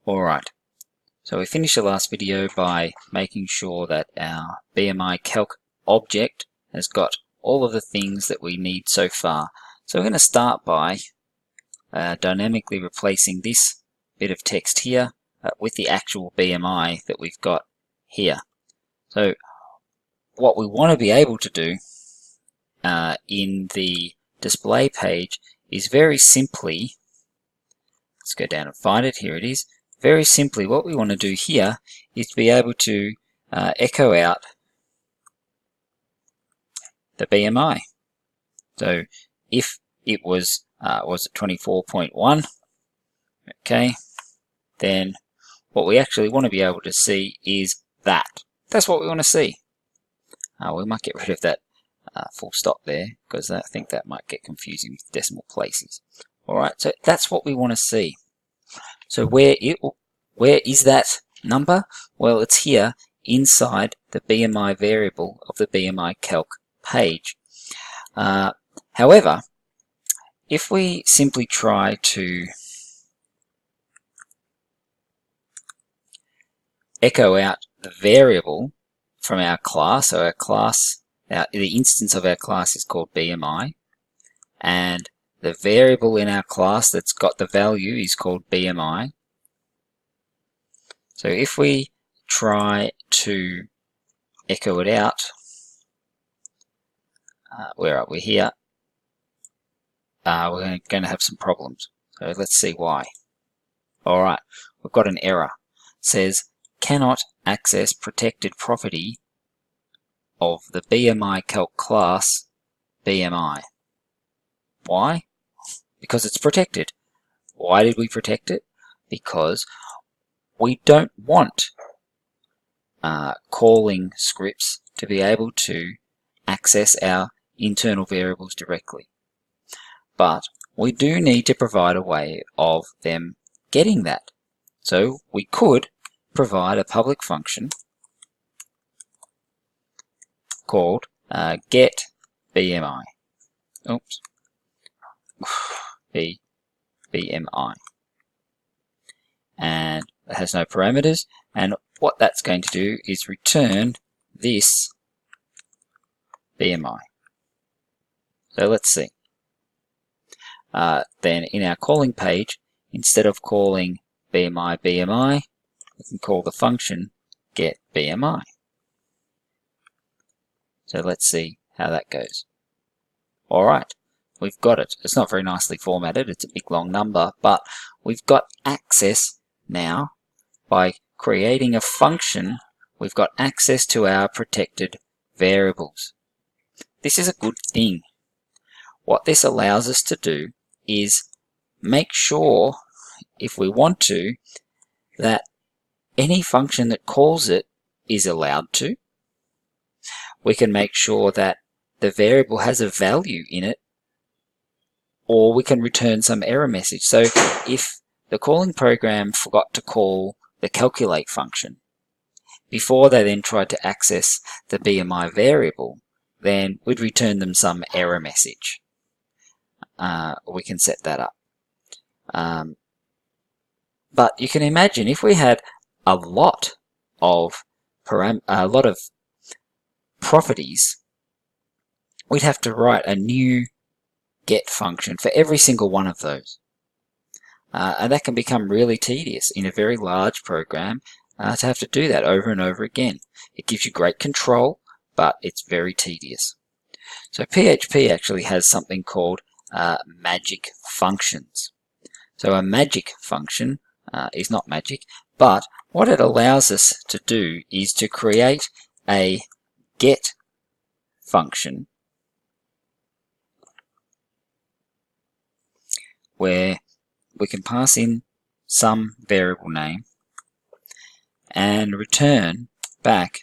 Alright, so we finished the last video by making sure that our BMICalc object has got all of the things that we need so far. So we're going to start by dynamically replacing this bit of text here with the actual BMI that we've got here. So what we want to be able to do in the display page is very simply, let's go down and find it, here it is. Very simply, what we want to do here is to be able to echo out the BMI. So if it was it 24.1, okay, then what we actually want to be able to see is that. That's what we want to see. We might get rid of that full stop there, because I think that might get confusing with decimal places. Alright, so that's what we want to see. So where is that number? Well, it's here inside the BMI variable of the BMICalc page. However, if we simply try to echo out the variable from our class, so our class, the instance of our class is called BMI, and the variable in our class that's got the value is called BMI. So if we try to echo it out, where are we here? We're going to have some problems. So let's see why. Alright, we've got an error. It says, cannot access protected property of the BMICalc class BMI. Why? Because it's protected. Why did we protect it? Because we don't want calling scripts to be able to access our internal variables directly. But we do need to provide a way of them getting that. So we could provide a public function called get BMI. Oops. BMI. And it has no parameters, and what that's going to do is return this BMI. So let's see. Then in our calling page, instead of calling BMI, we can call the function get BMI. So let's see how that goes. Alright, we've got it. It's not very nicely formatted, it's a big long number, but we've got access now. By creating a function, we've got access to our protected variables. This is a good thing. What this allows us to do is make sure, if we want to, that any function that calls it is allowed to. We can make sure that the variable has a value in it, or we can return some error message. So if the calling program forgot to call the calculate function before they then tried to access the BMI variable, then we'd return them some error message. We can set that up. But you can imagine if we had a lot of properties, we'd have to write a new get function for every single one of those. And that can become really tedious in a very large program to have to do that over and over again. It gives you great control, but it's very tedious. So PHP actually has something called magic functions. So a magic function is not magic, but what it allows us to do is to create a get function where we can pass in some variable name and return back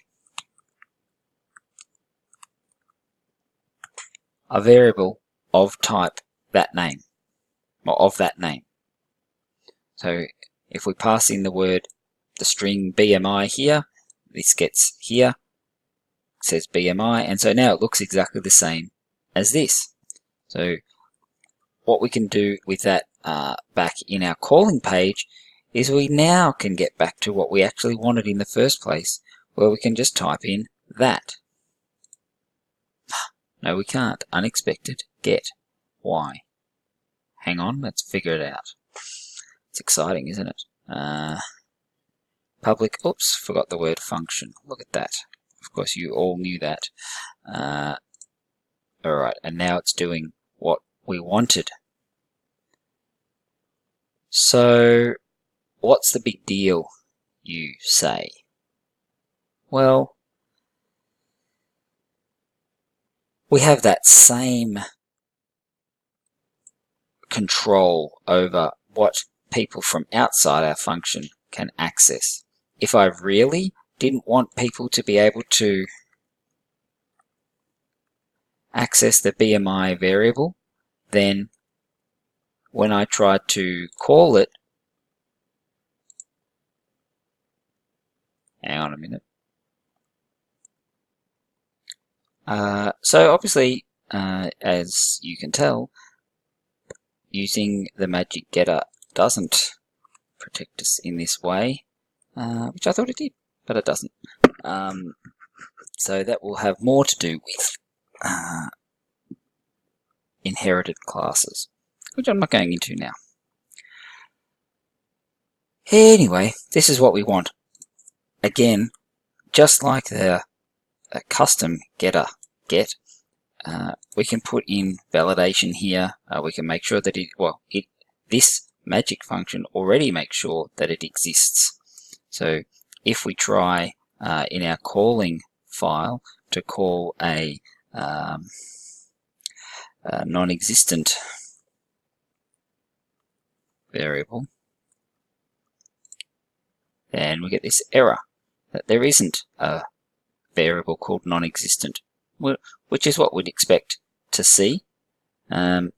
a variable of type that name, or of that name. So if we pass in the string BMI here, this gets here, it says BMI, and so now it looks exactly the same as this. So what we can do with that back in our calling page is we now can get back to what we actually wanted in the first place, where we can just type in that. No, we can't. Unexpected get. Why? Hang on, let's figure it out. It's exciting, isn't it? Public, oops, forgot the word function. Look at that. Of course, you all knew that. Alright, and now it's doing what we wanted. So, what's the big deal, you say? Well, we have that same control over what people from outside our function can access. If I really didn't want people to be able to access the BMI variable, then when I tried to call it, hang on a minute. So obviously, as you can tell, using the magic getter doesn't protect us in this way, which I thought it did, but it doesn't. So that will have more to do with inherited classes, which I'm not going into now. Anyway, this is what we want. Again, just like the custom getter get, we can put in validation here. We can make sure that this magic function already makes sure that it exists. So if we try in our calling file to call a non-existent variable, then we get this error that there isn't a variable called non-existent, which is what we'd expect to see. But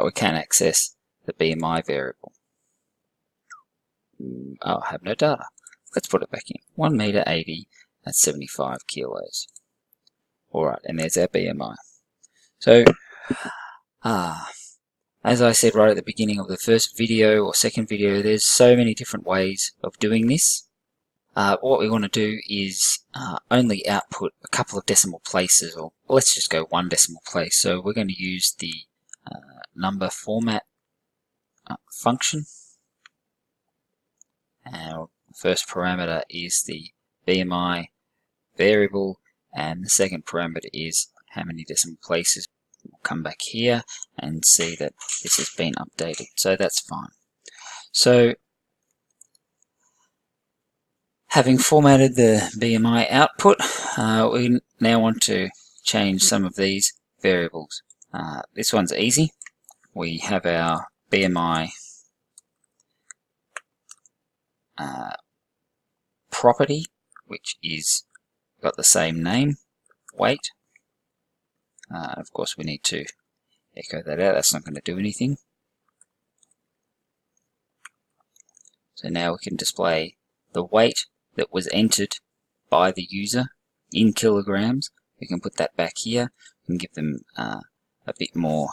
we can access the BMI variable. Oh, I have no data. Let's put it back in. 1 meter 80, that's 75 kilos. Alright, and there's our BMI. So, as I said right at the beginning of the first video or second video, there's so many different ways of doing this. What we want to do is only output a couple of decimal places, or let's just go one decimal place. So we're going to use the number format function. Our first parameter is the BMI variable, and the second parameter is how many decimal places. We'll come back here and see that this has been updated, so that's fine. So having formatted the BMI output, we now want to change some of these variables. This one's easy. We have our BMI property, which is got the same name, weight. Of course, we need to echo that out. That's not going to do anything. So now we can display the weight that was entered by the user in kilograms. We can put that back here and give them a bit more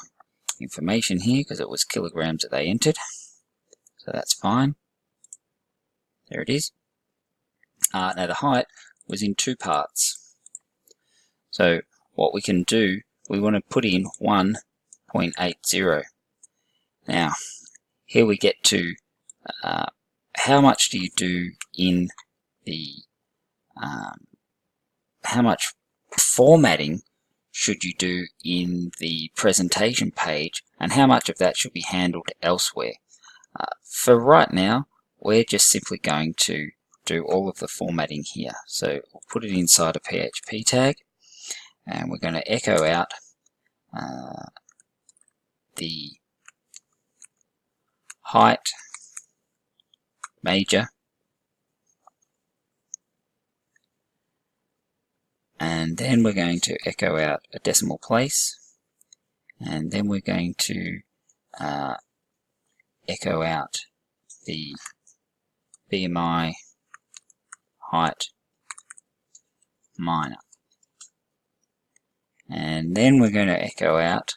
information here because it was kilograms that they entered. So that's fine. There it is. Now the height was in 2 parts. So what we can do, we want to put in 1.80. Now here we get to how much do you do in the how much formatting should you do in the presentation page, and how much of that should be handled elsewhere. For right now, we're just simply going to do all of the formatting here. So we'll put it inside a PHP tag, and we're going to echo out the height major, and then we're going to echo out a decimal place, and then we're going to echo out the BMI height minor, and then we're going to echo out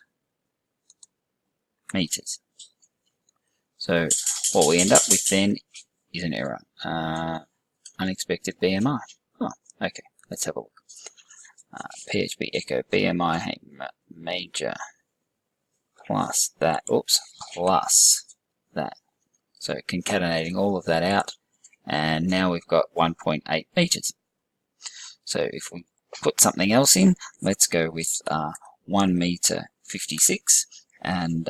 meters. So what we end up with then is an error. Unexpected BMI. Oh, okay. Let's have a look. PHP echo BMI major plus that. Oops, plus that. So concatenating all of that out, and now we've got 1.8 meters. So if we put something else in, let's go with 1 meter 56 and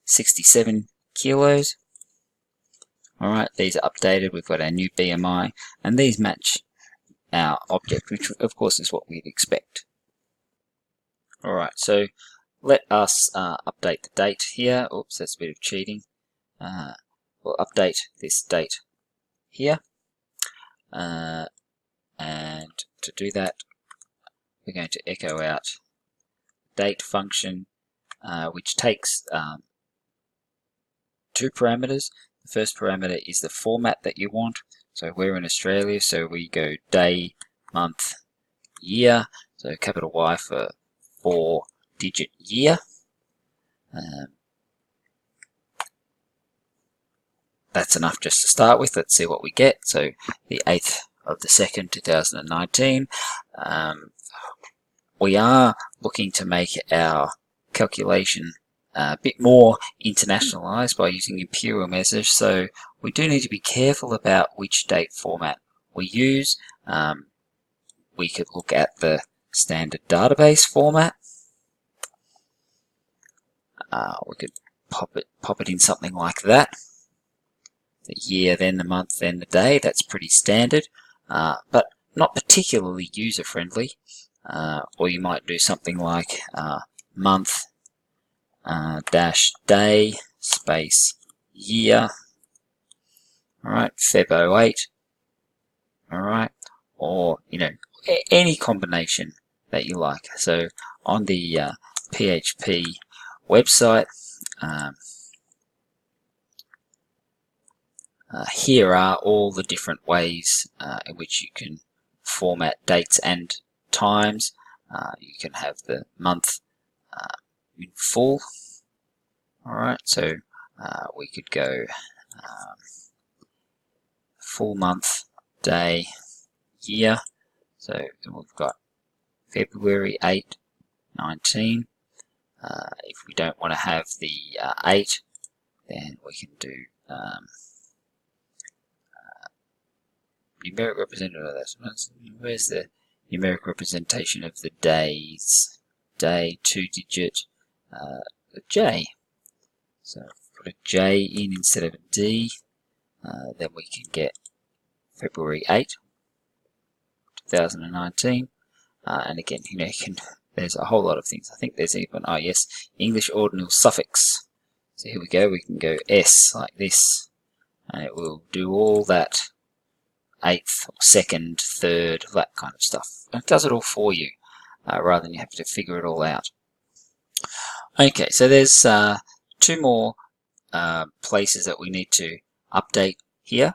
67 kilos. Alright, these are updated. We've got our new BMI, and these match our object, which of course is what we'd expect. Alright, so let us update the date here. Oops, that's a bit of cheating. We'll update this date here. And to do that, we're going to echo out date function, which takes 2 parameters. The first parameter is the format that you want. So we're in Australia, so we go day, month, year. So capital Y for 4-digit year. That's enough just to start with. Let's see what we get. So the 8th of the 2nd, 2019. We are looking to make our calculation a bit more internationalized by using imperial measures, so we do need to be careful about which date format we use. We could look at the standard database format. We could pop it in something like that. The year, then the month, then the day. That's pretty standard, but not particularly user-friendly. Or you might do something like month dash day space year. Alright, Feb 08. Alright, or any combination that you like. So on the PHP website, here are all the different ways in which you can format dates and times. You can have the month in full. Alright, so we could go full month, day, year. So we've got February 8, 19. If we don't want to have the 8, then we can do numeric representation. Where's the numeric representation of the days? Day, 2-digit, J. So put a J in instead of a D. Then we can get February 8, 2019. And again, there's a whole lot of things. I think there's even, English ordinal suffix. So here we go. We can go S like this, and it will do all that 8th, 2nd, 3rd, that kind of stuff. And it does it all for you, rather than you have to figure it all out. Okay, so there's 2 more places that we need to update here.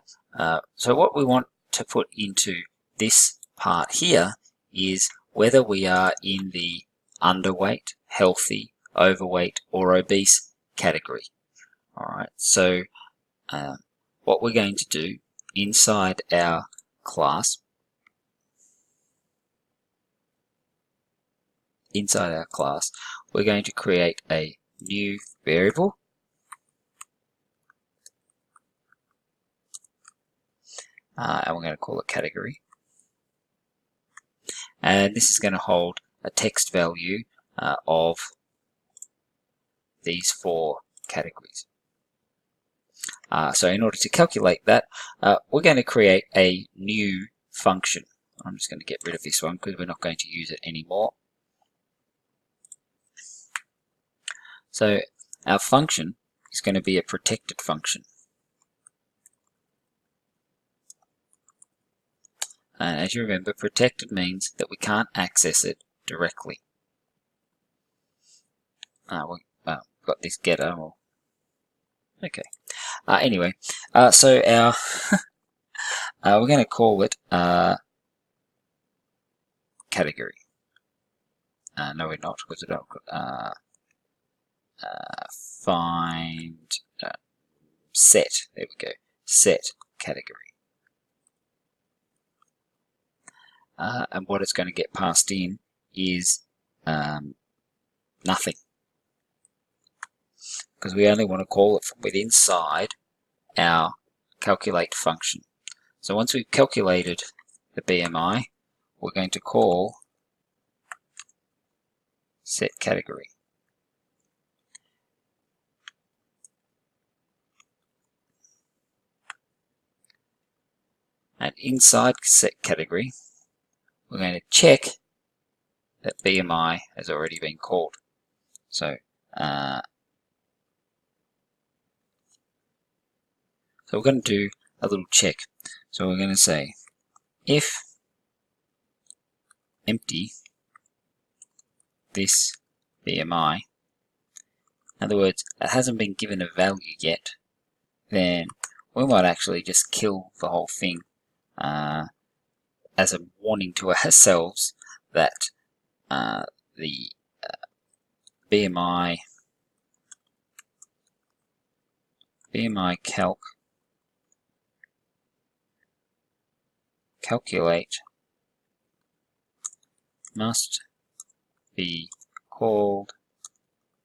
So what we want to put into this part here is whether we are in the underweight, healthy, overweight, or obese category. Alright, so what we're going to do inside our class, we're going to create a new variable, and we're going to call it category. And this is going to hold a text value of these 4 categories. So in order to calculate that, we're going to create a new function. I'm just going to get rid of this one because we're not going to use it anymore. So our function is going to be a protected function. And as you remember, protected means that we can't access it directly. We've got this getter. Okay. Anyway, so our we're going to call it category. No, we're not, because we don't. find set. There we go. Set category. And what it's going to get passed in is nothing, because we only want to call it from within inside our calculate function. So once we've calculated the BMI, we're going to call set category. And inside set category, we're going to check that BMI has already been called. So we're going to do a little check. So we're going to say if empty this BMI, in other words, it hasn't been given a value yet, then we might actually just kill the whole thing as a warning to ourselves that the BMICalc calculate must be called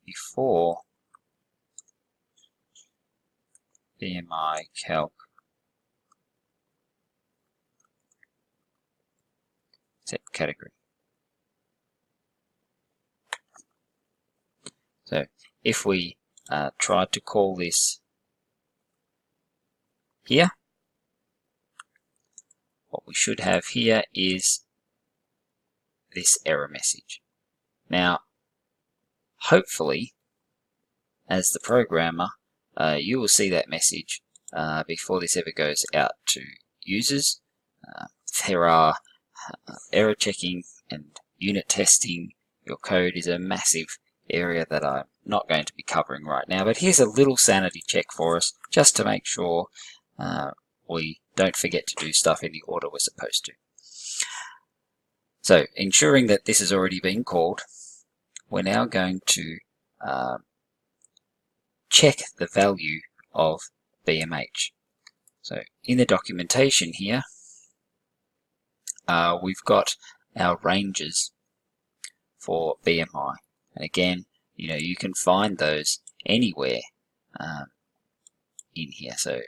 before BMICalc set category. So if we tried to call this here, what we should have here is this error message. Now, hopefully, as the programmer, you will see that message before this ever goes out to users. There are error checking and unit testing your code is a massive area that I'm not going to be covering right now, but here's a little sanity check for us just to make sure we don't forget to do stuff in the order we're supposed to. So ensuring that this has already been called, we're now going to check the value of BMH. So in the documentation here, we've got our ranges for BMI, and again, you can find those anywhere in here. So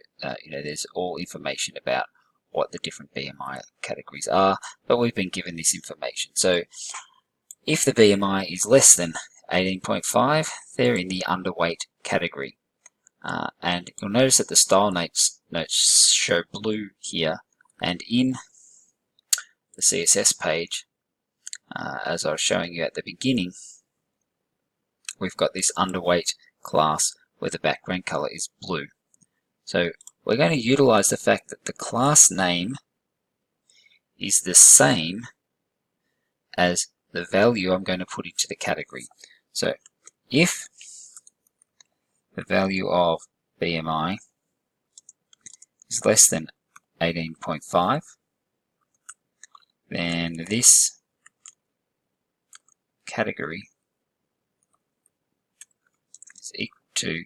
there's all information about what the different BMI categories are, but we've been given this information. So if the BMI is less than 18.5, they're in the underweight category. And you'll notice that the style notes show blue here, and in the CSS page, as I was showing you at the beginning, we've got this underweight class where the background color is blue. So we're going to utilize the fact that the class name is the same as the value I'm going to put into the category. So if the value of BMI is less than 18.5, then this category is equal to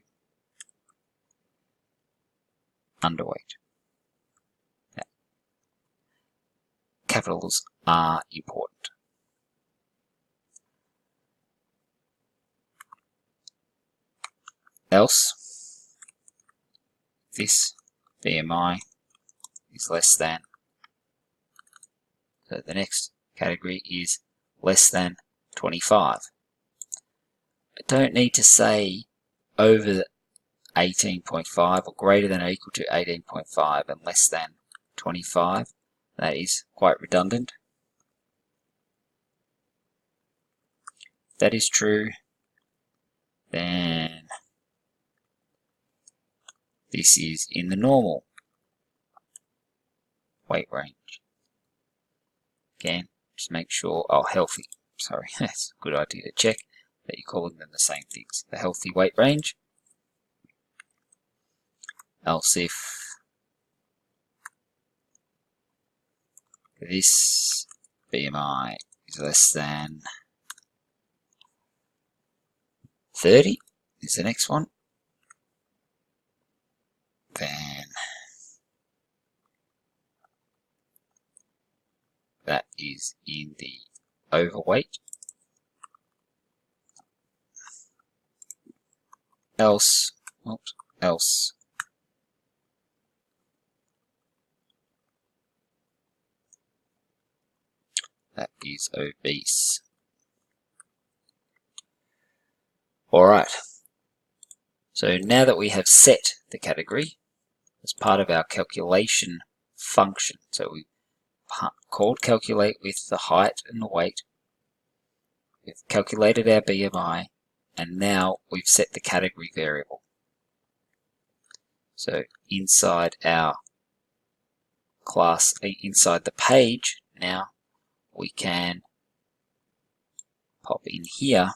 underweight. Now, capitals are important. Else, this BMI is less than, so the next category is less than 25. I don't need to say over 18.5 or greater than or equal to 18.5 and less than 25. That is quite redundant. If that is true, then this is in the normal weight range. Again, just make sure, healthy. Sorry, that's a good idea to check that you're calling them the same things. The healthy weight range. Else if this BMI is less than 30, is the next one. then that is in the overweight. Else that is obese. Alright, so now that we have set the category as part of our calculation function, so we called calculate with the height and the weight, we've calculated our BMI, and now we've set the category variable. So inside our class, inside the page, now we can pop in here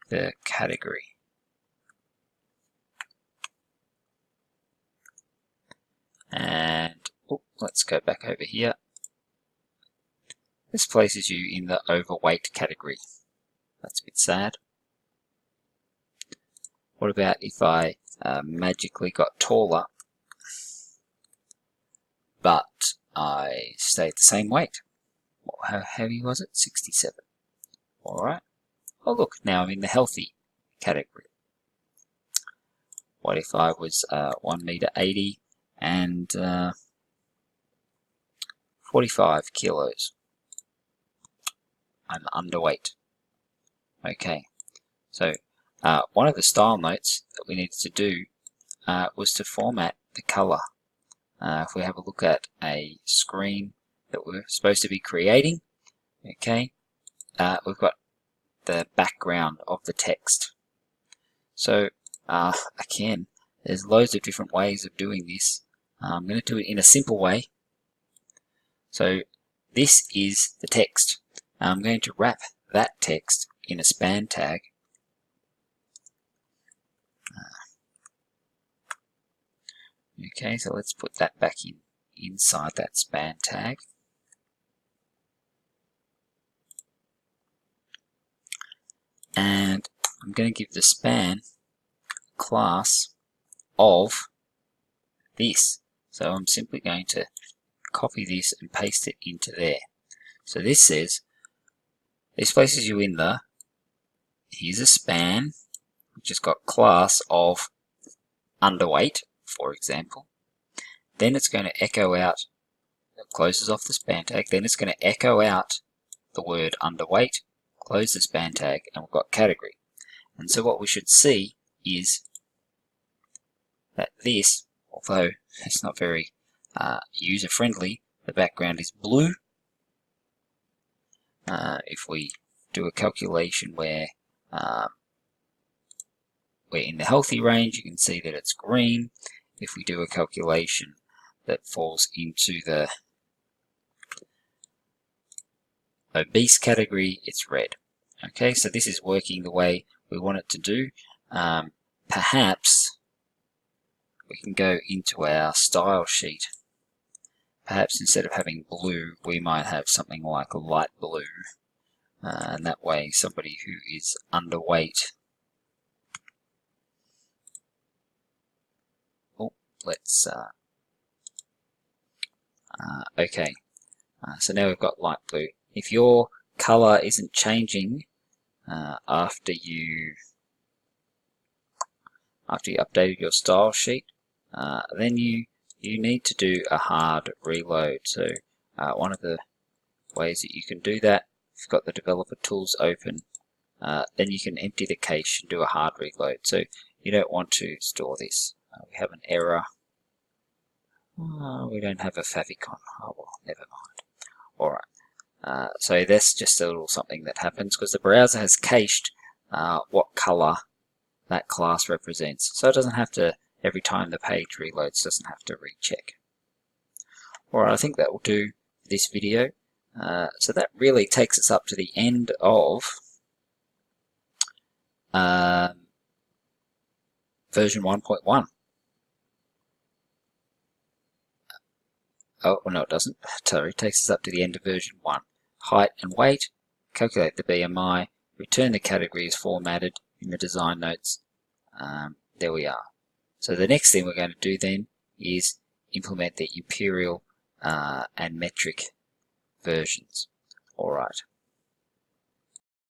the category. And let's go back over here. This places you in the overweight category. That's a bit sad. What about if I magically got taller, but I stayed the same weight? How heavy was it? 67. Alright. Oh look, now I'm in the healthy category. What if I was 1 meter 80 and 45 kilos? I'm underweight. Okay, so one of the style notes that we needed to do was to format the color. If we have a look at a screen that we're supposed to be creating, okay, we've got the background of the text. So again, there's loads of different ways of doing this. I'm going to do it in a simple way. So this is the text. I'm going to wrap that text in a span tag. Okay, so let's put that back inside that span tag. And I'm going to give the span class of this. So I'm simply going to copy this and paste it into there. So this says, this places you in the, here's a span, which has got class of underweight, for example. Then it's going to echo out, it closes off the span tag, then it's going to echo out the word underweight, close the span tag, and we've got category. And so what we should see is that this, although it's not very user-friendly, the background is blue. If we do a calculation where we're in the healthy range, you can see that it's green. If we do a calculation that falls into the obese category, it's red. Okay, so this is working the way we want it to do. Perhaps we can go into our style sheet. Perhaps instead of having blue, we might have something like light blue. And that way somebody who is underweight, let's okay, so now we've got light blue. If your color isn't changing after you updated your style sheet, then you need to do a hard reload. So one of the ways that you can do that, if you've got the developer tools open, then you can empty the cache and do a hard reload. So you don't want to store this. We have an error. We don't have a favicon. Oh well, never mind. Alright, so that's just a little something that happens because the browser has cached what color that class represents. So it doesn't have to, every time the page reloads, doesn't have to recheck. Alright, I think that will do this video. So that really takes us up to the end of version 1.1. Oh, no, it doesn't. Sorry, it takes us up to the end of version 1. Height and weight, calculate the BMI, return the category is formatted in the design notes. There we are. So the next thing we're going to do then is implement the imperial and metric versions. Alright,